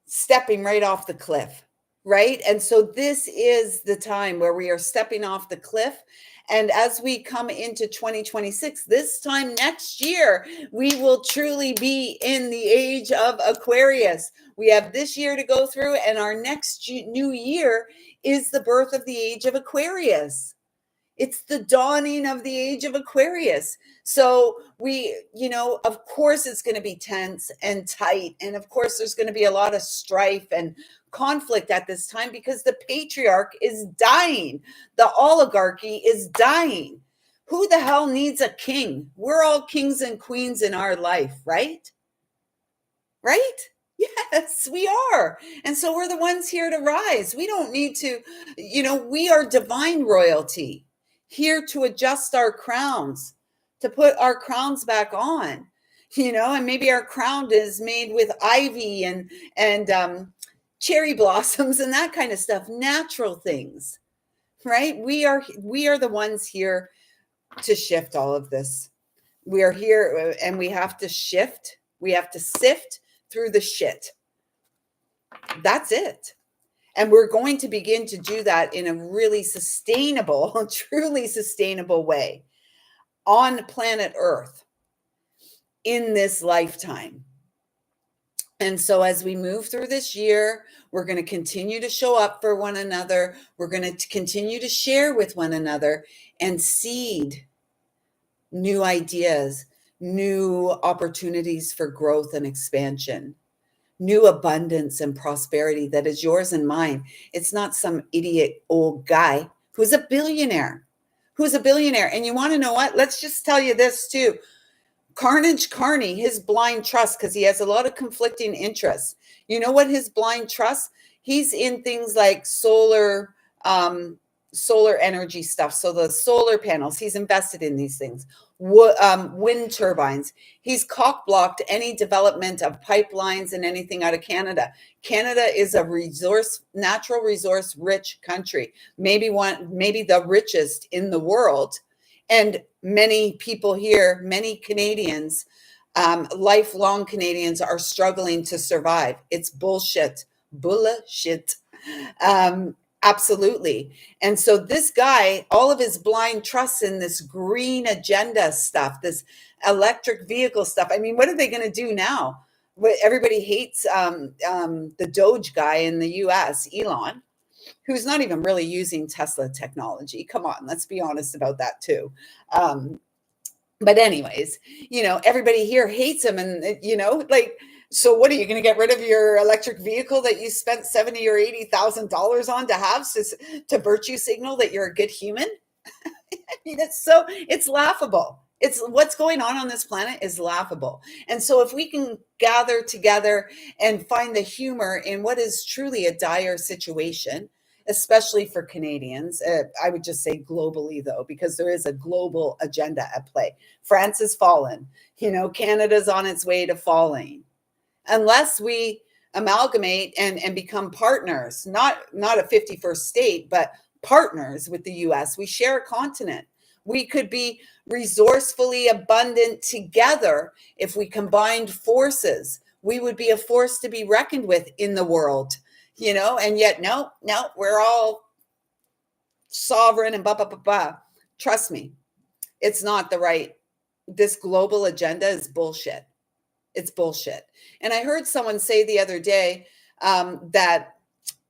stepping right off the cliff, right? And so this is the time where we are stepping off the cliff. And as we come into 2026, this time next year, we will truly be in the age of Aquarius. We have this year to go through, and our next new year is the birth of the age of Aquarius. It's the dawning of the age of Aquarius. So of course, it's going to be tense and tight. And of course, there's going to be a lot of strife and conflict at this time because the patriarch is dying. The oligarchy is dying. Who the hell needs a king? We're all kings and queens in our life, right? Right? Yes, we are. And so we're the ones here to rise. We don't need to, we are divine royalty, here to adjust our crowns, to put our crowns back on, and maybe our crown is made with ivy and cherry blossoms and that kind of stuff, natural things, right? We are the ones here to shift all of this. We are here and we have to shift. We have to sift through the shit. That's it. And we're going to begin to do that in a really sustainable, truly sustainable way on planet Earth in this lifetime. And so as we move through this year, we're going to continue to show up for one another. We're going to continue to share with one another and seed new ideas, new opportunities for growth and expansion, new abundance and prosperity that is yours and mine. It's not some idiot old guy who's a billionaire. And you want to know what? Let's just tell you this too. Carney, his blind trust, because he has a lot of conflicting interests. You know what his blind trust? He's in things like solar energy stuff. So the solar panels, he's invested in these things. Wind turbines. He's cock-blocked any development of pipelines and anything out of Canada. Canada is a natural resource rich country, maybe the richest in the world. And many people here, many Canadians, lifelong Canadians, are struggling to survive. It's bullshit. Absolutely. And so this guy, all of his blind trusts in this green agenda stuff, this electric vehicle stuff. I mean, what are they going to do now? Everybody hates the Doge guy in the US, Elon, who's not even really using Tesla technology. Come on, let's be honest about that too. But anyways, everybody here hates him, and so what, are you going to get rid of your electric vehicle that you spent $70,000 or $80,000 on to have to virtue signal that you're a good human? mean, it's laughable. It's what's going on this planet is laughable. And so if we can gather together and find the humor in what is truly a dire situation, especially for Canadians, I would just say globally though, because there is a global agenda at play. France has fallen, Canada's on its way to falling. Unless we amalgamate and become partners, not a 51st state, but partners with the US. We share a continent. We could be resourcefully abundant together if we combined forces. We would be a force to be reckoned with in the world, and yet no, we're all sovereign and blah, blah, blah, blah. Trust me, it's not this global agenda is bullshit. It's bullshit. And I heard someone say the other day that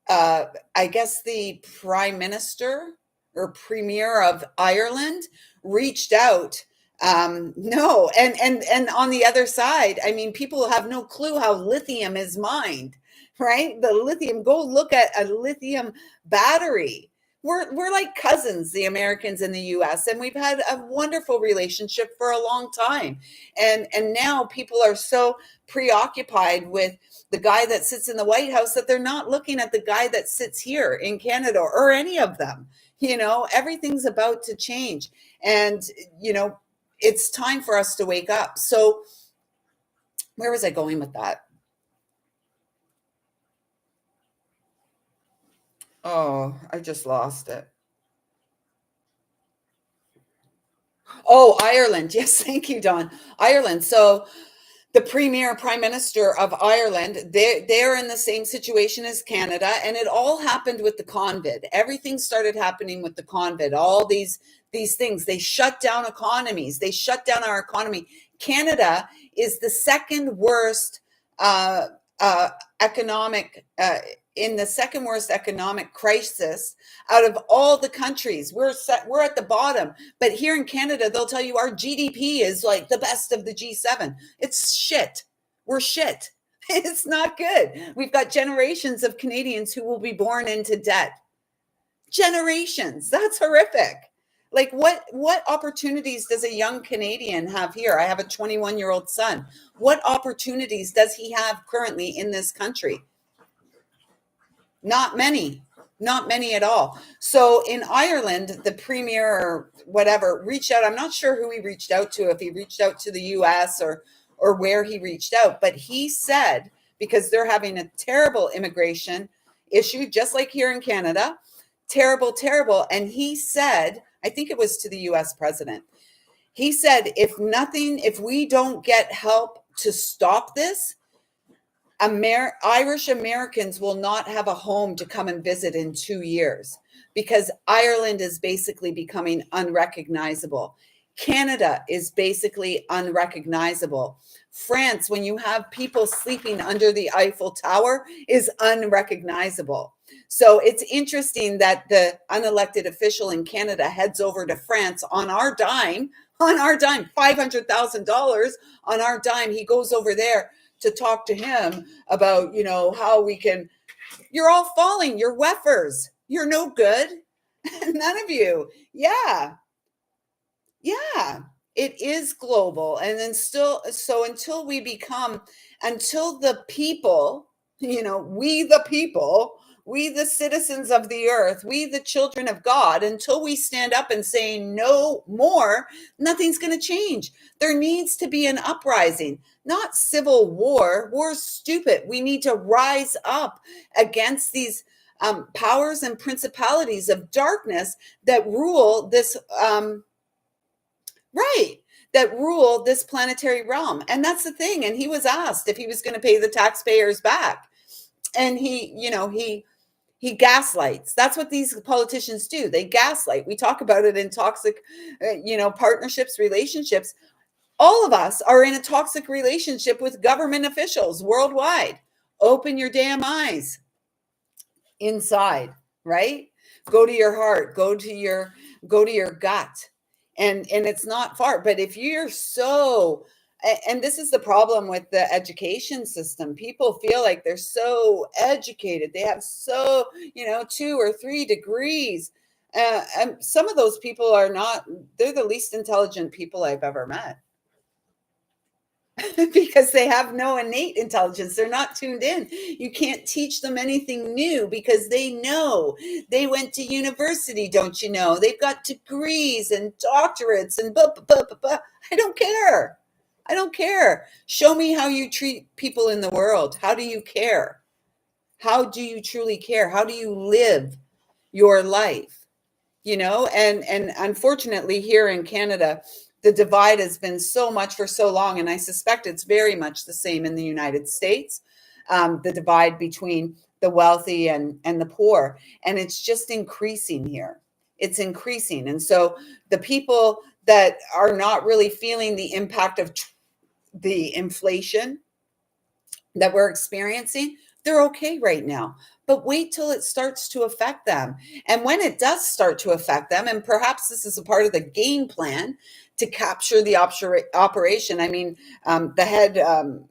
I guess the prime minister or premier of Ireland reached out. No, and on the other side, I mean, people have no clue how lithium is mined, right? The lithium. Go look at a lithium battery. We're like cousins, the Americans and the US, and we've had a wonderful relationship for a long time. And now people are so preoccupied with the guy that sits in the White House that they're not looking at the guy that sits here in Canada or any of them. Everything's about to change. And, it's time for us to wake up. So where was I going with that? Oh, I just lost it. Oh, Ireland. Yes, thank you, Don. Ireland. So the prime minister of Ireland, they're in the same situation as Canada, and it all happened with the COVID. Everything started happening with the COVID. All these things, they shut down economies. They shut down our economy. Canada is the second worst economic in the second worst economic crisis out of all the countries. We're at the bottom, but here in Canada, they'll tell you our GDP is like the best of the G7. It's shit. We're shit. It's not good. We've got generations of Canadians who will be born into debt. Generations. That's horrific. Like what opportunities does a young Canadian have here? I have a 21-year-old son. What opportunities does he have currently in this country? Not many at all. So in Ireland, the premier or whatever reached out. I'm not sure who he reached out to, if he reached out to the US or where he reached out, but he said, because they're having a terrible immigration issue, just like here in Canada, terrible. And he said, I think it was to the US president. He said, if we don't get help to stop this, Irish Americans will not have a home to come and visit in 2 years because Ireland is basically becoming unrecognizable. Canada is basically unrecognizable. France, when you have people sleeping under the Eiffel Tower, is unrecognizable. So it's interesting that the unelected official in Canada heads over to France on our dime, $500,000 on our dime. He goes over there to talk to him about, how we can, you're all falling, you're weffers, you're no good. None of you. Yeah, it is global. And then so until the people, we the citizens of the earth, we the children of God, until we stand up and say no more, nothing's going to change. There needs to be an uprising, not civil war. War's stupid. We need to rise up against these powers and principalities of darkness that rule this this planetary realm. And that's the thing. And he was asked if he was going to pay the taxpayers back. And he gaslights. That's what these politicians do. They gaslight. We talk about it in toxic, partnerships, relationships. All of us are in a toxic relationship with government officials worldwide. Open your damn eyes inside, right? Go to your heart, go to your gut. And it's not far. But if you're and this is the problem with the education system. People feel like they're so educated. They have 2 or 3 degrees. And some of those people are not, they're the least intelligent people I've ever met. Because they have no innate intelligence. They're not tuned in. You can't teach them anything new because they know. They went to university, don't you know? They've got degrees and doctorates and blah, blah, blah, blah, blah. I don't care. I don't care. Show me how you treat people in the world. How do you care? How do you truly care? How do you live your life? And unfortunately here in Canada, the divide has been so much for so long, and I suspect it's very much the same in the United States, the divide between the wealthy and the poor, and it's just increasing here. It's increasing. And so the people that are not really feeling the impact of the inflation that we're experiencing, they're okay right now. But wait till it starts to affect them. And when it does start to affect them, and perhaps this is a part of the game plan to capture the operation. I mean, the head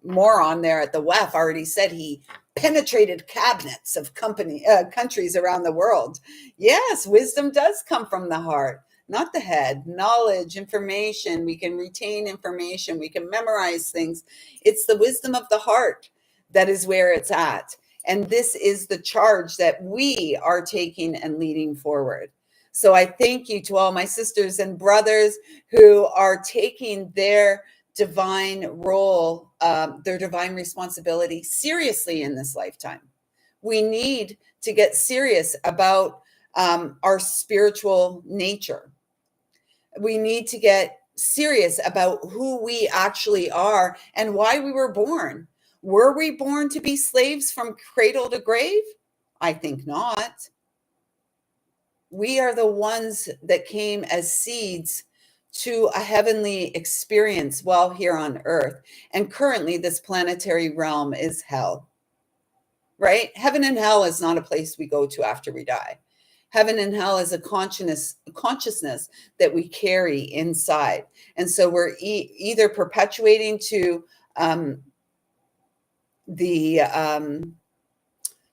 moron there at the WEF already said he penetrated cabinets of countries around the world. Yes, wisdom does come from the heart, not the head. Knowledge, information, we can retain information, we can memorize things. It's the wisdom of the heart that is where it's at. And this is the charge that we are taking and leading forward. So I thank you to all my sisters and brothers who are taking their divine role, their divine responsibility seriously in this lifetime. We need to get serious about our spiritual nature. We need to get serious about who we actually are and why we were born. Were we born to be slaves from cradle to grave? I think not. We are the ones that came as seeds to a heavenly experience while here on earth. And currently, this planetary realm is hell, right? Heaven and hell is not a place we go to after we die. Heaven and hell is a consciousness that we carry inside. And so we're either perpetuating to the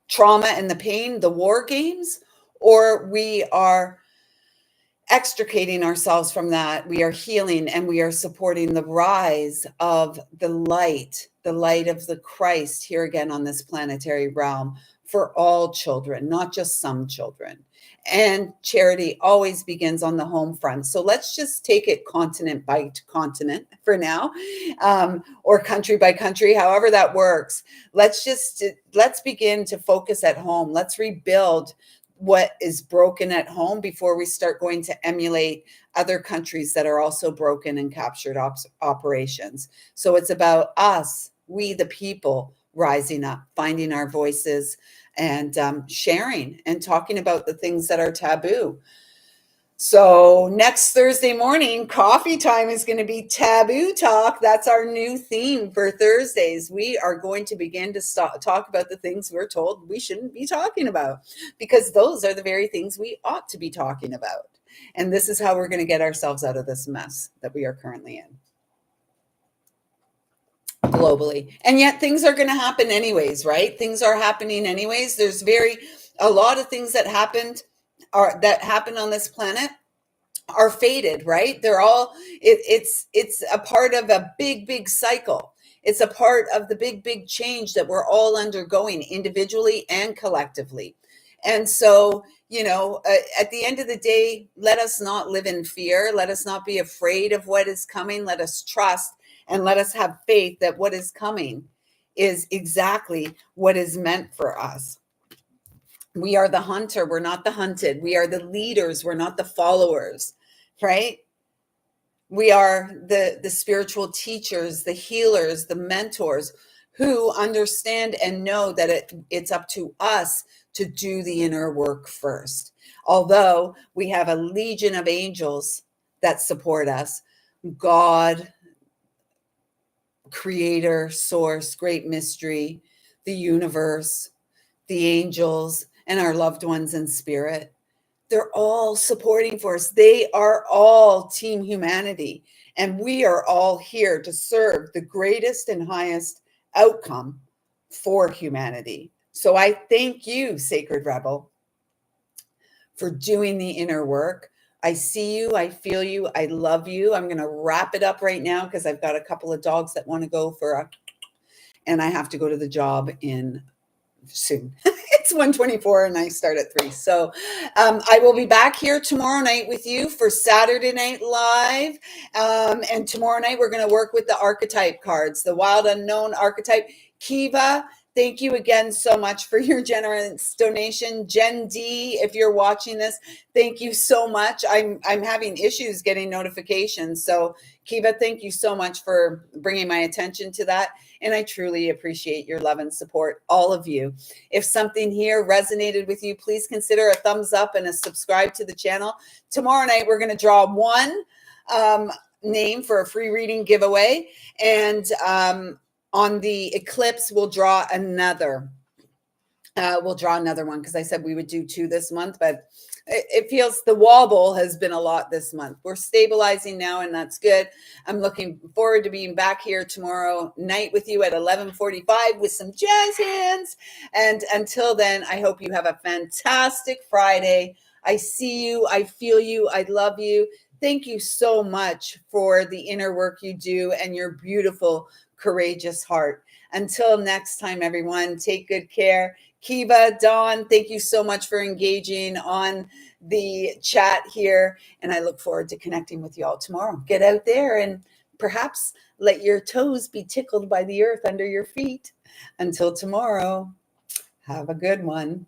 trauma and the pain, the war games, or we are extricating ourselves from that. We are healing and we are supporting the rise of the light of the Christ here again on this planetary realm for all children, not just some children. And charity always begins on the home front. So let's just take it continent by continent for now, or country by country, however that works. Let's begin to focus at home. Let's rebuild what is broken at home before we start going to emulate other countries that are also broken and captured operations. So it's about us, we the people, rising up, finding our voices, and sharing and talking about the things that are taboo. So next Thursday morning, coffee time is going to be taboo talk. That's our new theme for Thursdays. We are going to begin to talk about the things we're told we shouldn't be talking about, because those are the very things we ought to be talking about. And this is how we're going to get ourselves out of this mess that we are currently in globally. And yet things are going to happen anyways, right? Things are happening anyways. There's a lot of things that happen on this planet are fated, right? They're all, it's a part of a big cycle. It's a part of the big change that we're all undergoing individually and collectively. And so, at the end of the day, let us not live in fear. Let us not be afraid of what is coming. Let us trust and let us have faith that what is coming is exactly what is meant for us. We are the hunter. We're not the hunted. We are the leaders. We're not the followers, right? We are the spiritual teachers, the healers, the mentors who understand and know that it's up to us to do the inner work first. Although we have a legion of angels that support us, God, creator, source, great mystery, the universe, the angels, and our loved ones in spirit. They're all supporting for us. They are all team humanity. And we are all here to serve the greatest and highest outcome for humanity. So I thank you, Sacred Rebel, for doing the inner work. I see you. I feel you. I love you. I'm going to wrap it up right now because I've got a couple of dogs that want to go and I have to go to the job in soon. It's 1:24 and I start at 3. So I will be back here tomorrow night with you for Saturday Night Live. And tomorrow night, we're going to work with the archetype cards, the wild unknown archetype. Kiva, thank you again so much for your generous donation. Jen D, if you're watching this, thank you so much. I'm having issues getting notifications. So Kiva, thank you so much for bringing my attention to that. And I truly appreciate your love and support, all of you. If something here resonated with you, please consider a thumbs up and a subscribe to the channel. Tomorrow night, we're going to draw one name for a free reading giveaway. And on the eclipse, we'll draw another. One because I said we would do 2 this month, but it feels the wobble has been a lot this month. We're stabilizing now, and that's good. I'm looking forward to being back here tomorrow night with you at 11:45 with some jazz hands. And until then, I hope you have a fantastic Friday. I see you. I feel you. I love you. Thank you so much for the inner work you do and your beautiful, courageous heart. Until next time, everyone, take good care. Kiva, Dawn, thank you so much for engaging on the chat here. And I look forward to connecting with you all tomorrow. Get out there and perhaps let your toes be tickled by the earth under your feet. Until tomorrow, have a good one.